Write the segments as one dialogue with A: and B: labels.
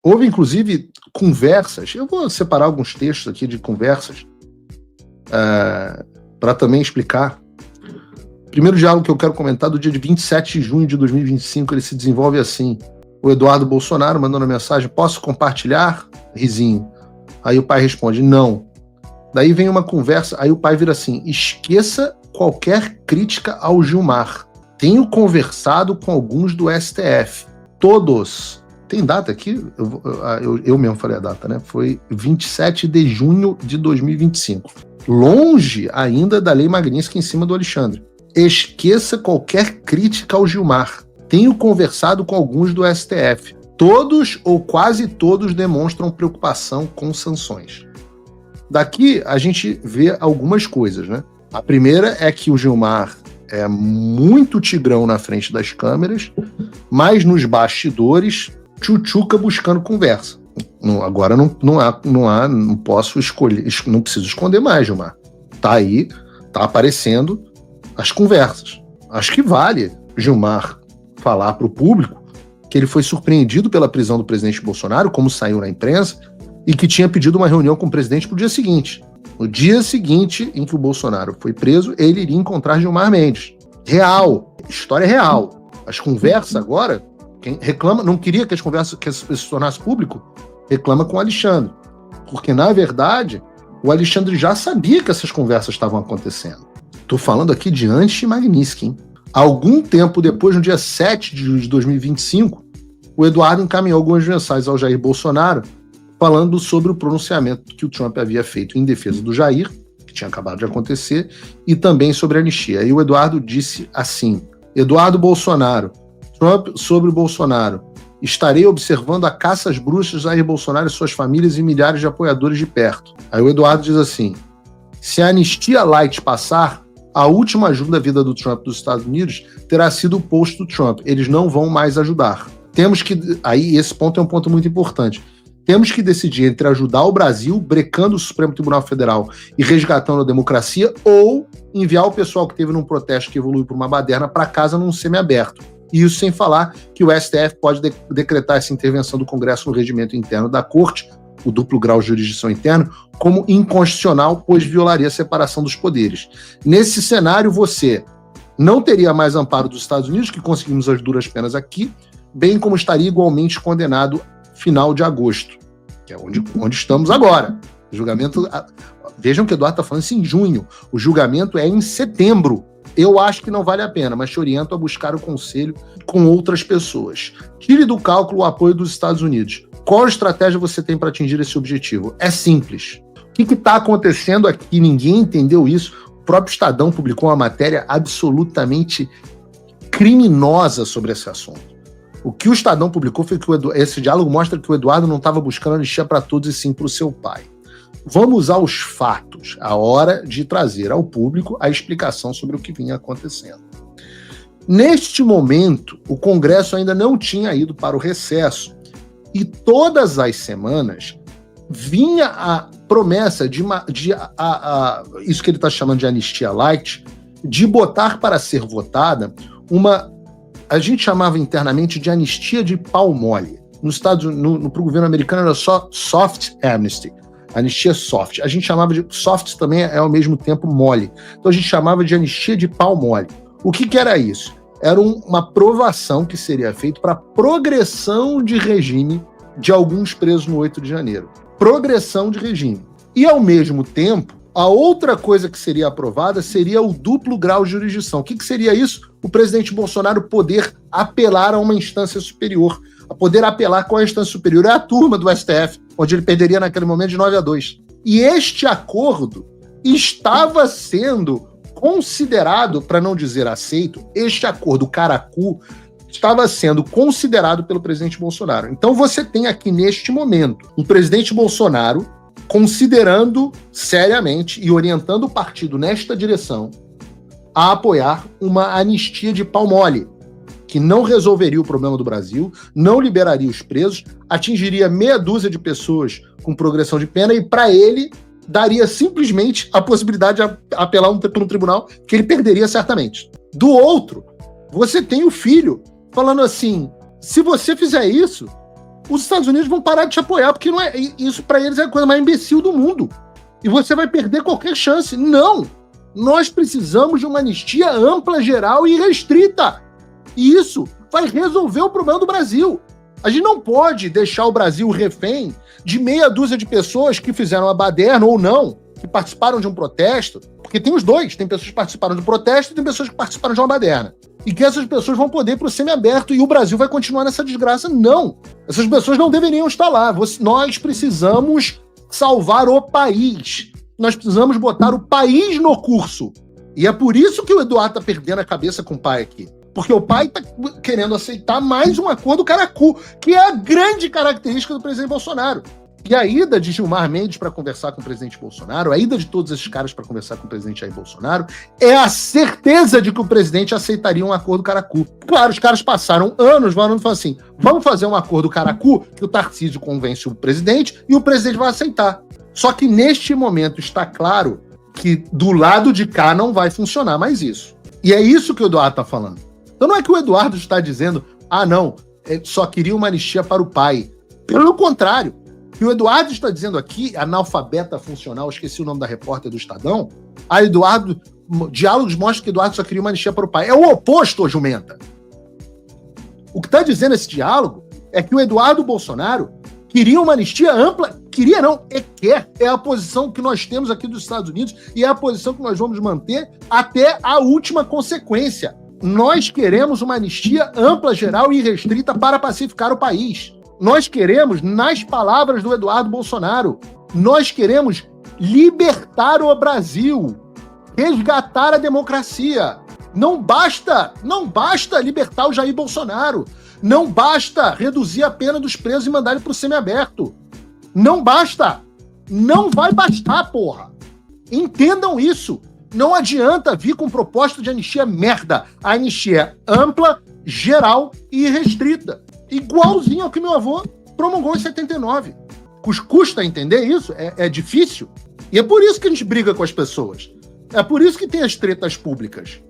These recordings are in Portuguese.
A: Houve, inclusive, conversas. Eu vou separar alguns textos aqui de conversas para também explicar. Primeiro diálogo que eu quero comentar, do dia de 27 de junho de 2025, ele se desenvolve assim. O Eduardo Bolsonaro mandando a mensagem: posso compartilhar, risinho? Aí o pai responde: não. Daí vem uma conversa, aí o pai vira assim: esqueça qualquer crítica ao Gilmar. Tenho conversado com alguns do STF. Todos. Tem data aqui? Eu mesmo falei a data, né? Foi 27 de junho de 2025. Longe ainda da lei Magnitsky em cima do Alexandre. Esqueça qualquer crítica ao Gilmar. Tenho conversado com alguns do STF. Todos ou quase todos demonstram preocupação com sanções. Daqui a gente vê algumas coisas, né? A primeira é que o Gilmar é muito tigrão na frente das câmeras, mas nos bastidores, tchutchuca buscando conversa. Agora não posso escolher, não preciso esconder mais, Gilmar. Tá aí, tá aparecendo as conversas. Acho que vale Gilmar falar para o público que ele foi surpreendido pela prisão do presidente Bolsonaro, como saiu na imprensa, e que tinha pedido uma reunião com o presidente para o dia seguinte. No dia seguinte em que o Bolsonaro foi preso, ele iria encontrar Gilmar Mendes. Real, história real. As conversas agora, quem reclama, não queria que as conversas que se tornasse público, reclama com o Alexandre. Porque, na verdade, o Alexandre já sabia que essas conversas estavam acontecendo. Estou falando aqui de antes de Magnitsky, hein? Algum tempo depois, no dia 7 de 2025, o Eduardo encaminhou algumas mensagens ao Jair Bolsonaro falando sobre o pronunciamento que o Trump havia feito em defesa do Jair, que tinha acabado de acontecer, e também sobre a anistia. E o Eduardo disse assim: Eduardo Bolsonaro, Trump sobre o Bolsonaro, estarei observando a caça às bruxas Jair Bolsonaro e suas famílias e milhares de apoiadores de perto. Aí o Eduardo diz assim: se a anistia light passar, a última ajuda da vida do Trump dos Estados Unidos terá sido o posto do Trump. Eles não vão mais ajudar. Temos que... Aí esse ponto é um ponto muito importante. Temos que decidir entre ajudar o Brasil, brecando o Supremo Tribunal Federal e resgatando a democracia, ou enviar o pessoal que teve num protesto que evoluiu para uma baderna para casa num semiaberto. E isso sem falar que o STF pode decretar essa intervenção do Congresso no regimento interno da Corte, o duplo grau de jurisdição interno, como inconstitucional, pois violaria a separação dos poderes. Nesse cenário, você não teria mais amparo dos Estados Unidos, que conseguimos as duras penas aqui, bem como estaria igualmente condenado final de agosto, que é onde estamos agora. O julgamento, vejam que o Eduardo está falando isso em junho, o julgamento é em setembro. Eu acho que não vale a pena, mas te oriento a buscar o conselho com outras pessoas. Tire do cálculo o apoio dos Estados Unidos. Qual estratégia você tem para atingir esse objetivo? É simples. O que está acontecendo aqui? Ninguém entendeu isso. O próprio Estadão publicou uma matéria absolutamente criminosa sobre esse assunto. O que o Estadão publicou foi que esse diálogo mostra que o Eduardo não estava buscando anistia para todos e sim para o seu pai. Vamos usar os fatos, a hora de trazer ao público a explicação sobre o que vinha acontecendo. Neste momento, o Congresso ainda não tinha ido para o recesso e todas as semanas vinha a promessa de isso que ele está chamando de anistia light, de botar para ser votada a gente chamava internamente de anistia de pau mole. Pro governo americano era só soft amnesty, anistia soft. A gente chamava de soft também é ao mesmo tempo mole. Então a gente chamava de anistia de pau mole. O que era isso? Era uma aprovação que seria feita para progressão de regime de alguns presos no 8 de janeiro. Progressão de regime. E ao mesmo tempo, a outra coisa que seria aprovada seria o duplo grau de jurisdição. O que seria isso? O presidente Bolsonaro poder apelar a uma instância superior. A poder apelar com a instância superior é a turma do STF, onde ele perderia naquele momento de 9-2. E este acordo estava sendo considerado, para não dizer aceito, este acordo caracu estava sendo considerado pelo presidente Bolsonaro. Então você tem aqui neste momento um presidente Bolsonaro considerando seriamente e orientando o partido nesta direção a apoiar uma anistia de pau mole, que não resolveria o problema do Brasil, não liberaria os presos, atingiria meia dúzia de pessoas com progressão de pena e, para ele, daria simplesmente a possibilidade de apelar para um tribunal que ele perderia certamente. Do outro, você tem o filho falando assim: se você fizer isso, os Estados Unidos vão parar de te apoiar, porque não é, isso para eles é a coisa mais imbecil do mundo. E você vai perder qualquer chance. Não! Nós precisamos de uma anistia ampla, geral e restrita. E isso vai resolver o problema do Brasil. A gente não pode deixar o Brasil refém de meia dúzia de pessoas que fizeram a baderna ou não, que participaram de um protesto, porque tem os dois, tem pessoas que participaram do protesto e tem pessoas que participaram de uma baderna. E que essas pessoas vão poder ir para o semiaberto e o Brasil vai continuar nessa desgraça. Não! Essas pessoas não deveriam estar lá. Nós precisamos salvar o país. Nós precisamos botar o país no curso. E é por isso que o Eduardo está perdendo a cabeça com o pai aqui. Porque o pai está querendo aceitar mais um acordo caracu, que é a grande característica do presidente Bolsonaro. E a ida de Gilmar Mendes para conversar com o presidente Bolsonaro, a ida de todos esses caras para conversar com o presidente Jair Bolsonaro, é a certeza de que o presidente aceitaria um acordo caracu. Claro, os caras passaram anos falando assim, vamos fazer um acordo caracu que o Tarcísio convence o presidente e o presidente vai aceitar. Só que neste momento está claro que do lado de cá não vai funcionar mais isso. E é isso que o Eduardo está falando. Então não é que o Eduardo está dizendo, só queria uma anistia para o pai. Pelo contrário, o que o Eduardo está dizendo aqui, analfabeta funcional, esqueci o nome da repórter do Estadão, diálogos mostram que o Eduardo só queria uma anistia para o pai. É o oposto, ô jumenta. O que está dizendo esse diálogo é que o Eduardo Bolsonaro queria uma anistia ampla, queria não, quer, é a posição que nós temos aqui dos Estados Unidos e é a posição que nós vamos manter até a última consequência. Nós queremos uma anistia ampla, geral e restrita para pacificar o país. Nós queremos, nas palavras do Eduardo Bolsonaro, nós queremos libertar o Brasil, resgatar a democracia. Não basta libertar o Jair Bolsonaro. Não basta reduzir a pena dos presos e mandar ele para o semiaberto. Não basta. Não vai bastar, porra. Entendam isso. Não adianta vir com proposta de anistia merda. A anistia é ampla, geral e restrita. Igualzinho ao que meu avô promulgou em 79. Custa entender isso? É difícil. E é por isso que a gente briga com as pessoas. É por isso que tem as tretas públicas.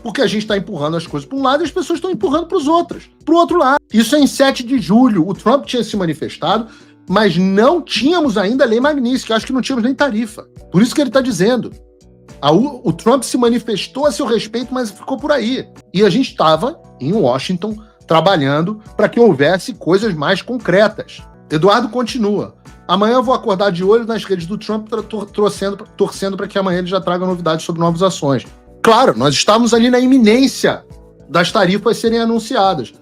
A: Porque a gente está empurrando as coisas para um lado e as pessoas estão empurrando para os outros, para o outro lado. Isso é em 7 de julho. O Trump tinha se manifestado, mas não tínhamos ainda a lei Magnitsky, acho que não tínhamos nem tarifa. Por isso que ele está dizendo. O Trump se manifestou a seu respeito, mas ficou por aí. E a gente estava em Washington trabalhando para que houvesse coisas mais concretas. Eduardo continua. Amanhã eu vou acordar de olho nas redes do Trump torcendo para que amanhã ele já traga novidades sobre novas ações. Claro, nós estávamos ali na iminência das tarifas serem anunciadas.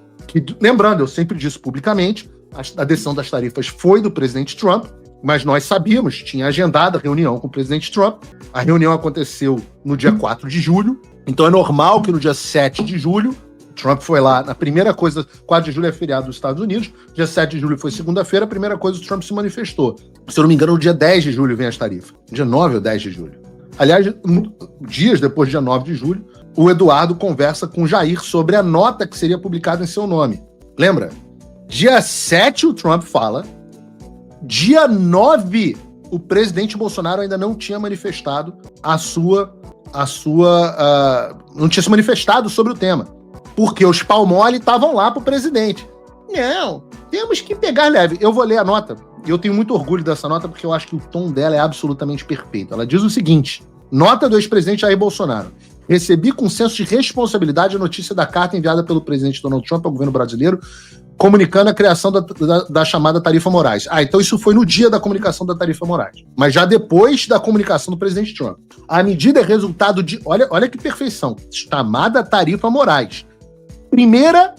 A: Lembrando, eu sempre disse publicamente, a decisão das tarifas foi do presidente Trump, mas nós sabíamos, tinha agendada a reunião com o presidente Trump. A reunião aconteceu no dia 4 de julho, então é normal que no dia 7 de julho, Trump foi lá, na primeira coisa, 4 de julho é feriado dos Estados Unidos, dia 7 de julho foi segunda-feira, a primeira coisa o Trump se manifestou. Se eu não me engano, no dia 10 de julho vem as tarifas, dia 9 ou 10 de julho. Aliás, dias depois do dia 9 de julho, o Eduardo conversa com Jair sobre a nota que seria publicada em seu nome. Lembra? Dia 7 o Trump fala, dia 9 o presidente Bolsonaro ainda não tinha manifestado não tinha se manifestado sobre o tema. Porque os pau-mole estavam lá pro presidente. Não, temos que pegar leve. Eu vou ler a nota, e eu tenho muito orgulho dessa nota, porque eu acho que o tom dela é absolutamente perfeito. Ela diz o seguinte: nota do ex-presidente Jair Bolsonaro. Recebi com senso de responsabilidade a notícia da carta enviada pelo presidente Donald Trump ao governo brasileiro, comunicando a criação da chamada tarifa Moraes. Então isso foi no dia da comunicação da tarifa Moraes. Mas já depois da comunicação do presidente Trump. A medida é resultado de... Olha que perfeição. Chamada tarifa Moraes. Primeira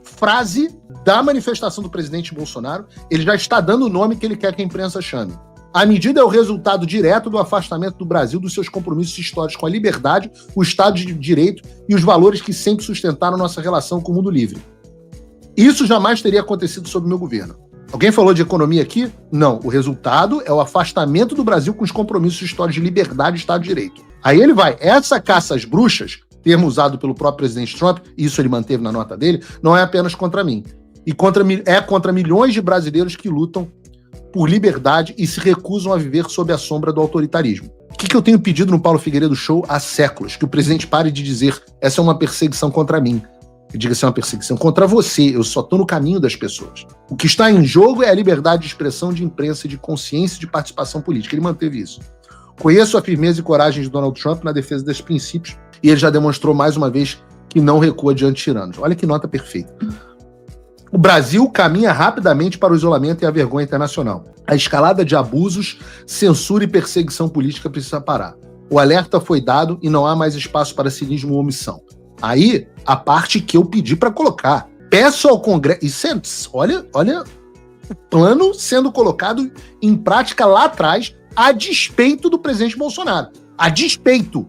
A: frase da manifestação do presidente Bolsonaro, ele já está dando o nome que ele quer que a imprensa chame. A medida é o resultado direto do afastamento do Brasil dos seus compromissos históricos com a liberdade, o Estado de Direito e os valores que sempre sustentaram nossa relação com o mundo livre. Isso jamais teria acontecido sob meu governo. Alguém falou de economia aqui? Não. O resultado é o afastamento do Brasil com os compromissos históricos de liberdade e Estado de Direito. Aí ele vai. Essa caça às bruxas, termo usado pelo próprio presidente Trump, e isso ele manteve na nota dele, não é apenas contra mim. É contra milhões de brasileiros que lutam por liberdade e se recusam a viver sob a sombra do autoritarismo. O que eu tenho pedido no Paulo Figueiredo Show há séculos? Que o presidente pare de dizer essa é uma perseguição contra mim. e diga se é uma perseguição contra você, eu só estou no caminho das pessoas. O que está em jogo é a liberdade de expressão, de imprensa, de consciência e de participação política. Ele manteve isso. Conheço a firmeza e coragem de Donald Trump na defesa desses princípios e ele já demonstrou mais uma vez que não recua diante de tiranos. Olha que nota perfeita. O Brasil caminha rapidamente para o isolamento e a vergonha internacional. A escalada de abusos, censura e perseguição política precisa parar. O alerta foi dado e não há mais espaço para cinismo ou omissão. Aí, a parte que eu pedi para colocar. Peço ao Congresso... Olha o plano sendo colocado em prática lá atrás, a despeito do presidente Bolsonaro. A despeito.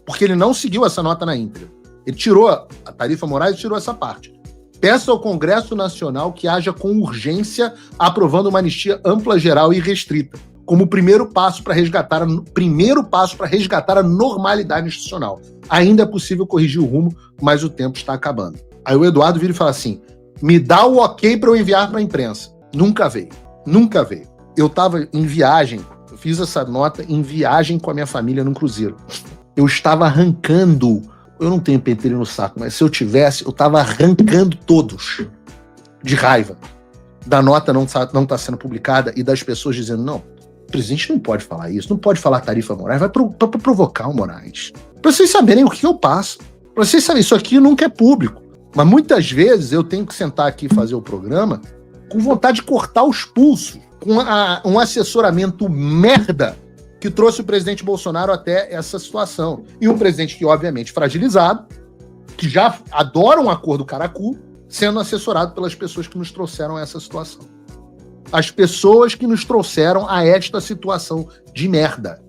A: Porque ele não seguiu essa nota na íntegra. Ele tirou, a Tarifa Moraes tirou essa parte. Peço ao Congresso Nacional que haja com urgência aprovando uma anistia ampla, geral e restrita, como primeiro passo para resgatar a normalidade institucional. Ainda é possível corrigir o rumo, mas o tempo está acabando. Aí o Eduardo vira e fala assim, me dá o ok para eu enviar para a imprensa. Nunca veio. Eu estava em viagem, eu fiz essa nota em viagem com a minha família num cruzeiro. Eu estava arrancando, eu não tenho pentelho no saco, mas se eu tivesse, eu estava arrancando todos de raiva da nota não tá sendo publicada e das pessoas dizendo, não, o presidente não pode falar isso, não pode falar Tarifa Moraes, vai provocar o Moraes. Para vocês saberem o que eu passo, para vocês saberem, isso aqui nunca é público, mas muitas vezes eu tenho que sentar aqui e fazer o programa com vontade de cortar os pulsos, com um assessoramento merda que trouxe o presidente Bolsonaro até essa situação. E um presidente que, obviamente, fragilizado, que já adora um acordo caracu, sendo assessorado pelas pessoas que nos trouxeram a essa situação. As pessoas que nos trouxeram a esta situação de merda.